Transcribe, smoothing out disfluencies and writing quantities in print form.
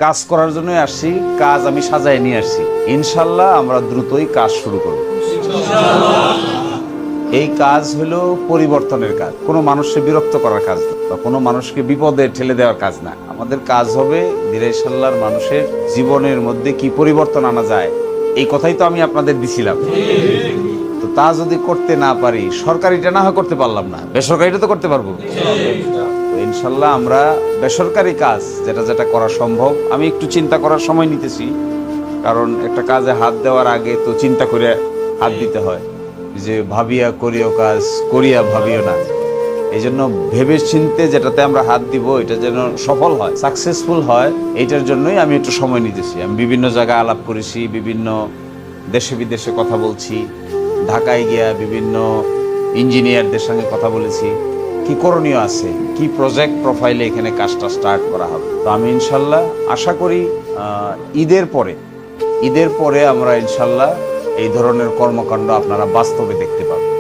কাজ করার জন্যই আসছি, কাজ আমি সাজায় নিয়ে আসছি। ইনশাল্লাহ আমরা দ্রুতই কাজ শুরু করব। এই কাজ হলো পরিবর্তনের কাজ, কোনো মানুষকে বিরক্ত করার কাজ না, বা কোনো মানুষকে বিপদে ঠেলে দেওয়ার কাজ না। আমাদের কাজ হবে দিরাইশাল্লাহর মানুষের জীবনের মধ্যে কি পরিবর্তন আনা যায়, এই কথাই তো আমি আপনাদের দিছিলাম। তো তা যদি করতে না পারি, সরকারিটা না হয় করতে পারলাম না, বেসরকারিটা তো করতে পারবো। তো ইনশাল্লাহ আমরা বেসরকারি কাজ যেটা যেটা করা সম্ভব, আমি একটু চিন্তা করার সময় নিতেছি, কারণ একটা কাজে হাত দেওয়ার আগে তো চিন্তা করে হাত দিতে হয়, যে ভাবিয়া করিও কাজ, করিয়া ভাবিও না। এই জন্য ভেবে চিন্তে যেটাতে আমরা হাত দিব, এটা যেন সফল হয়, সাকসেসফুল হয়, এইটার জন্যই আমি একটু সময় নিতেছি। আমি বিভিন্ন জায়গায় আলাপ করেছি, বিভিন্ন দেশে বিদেশে কথা বলছি, ঢাকায় গিয়া বিভিন্ন ইঞ্জিনিয়ারদের সঙ্গে কথা বলেছি, কি করণীয় আছে, কি প্রজেক্ট প্রোফাইলে এখানে কাজটা স্টার্ট করা হবে। তো আমি ইনশাল্লাহ আশা করি ঈদের পরে আমরা ইনশাল্লাহ এই ধরনের কর্মকাণ্ড আপনারা বাস্তবে দেখতে পাবেন।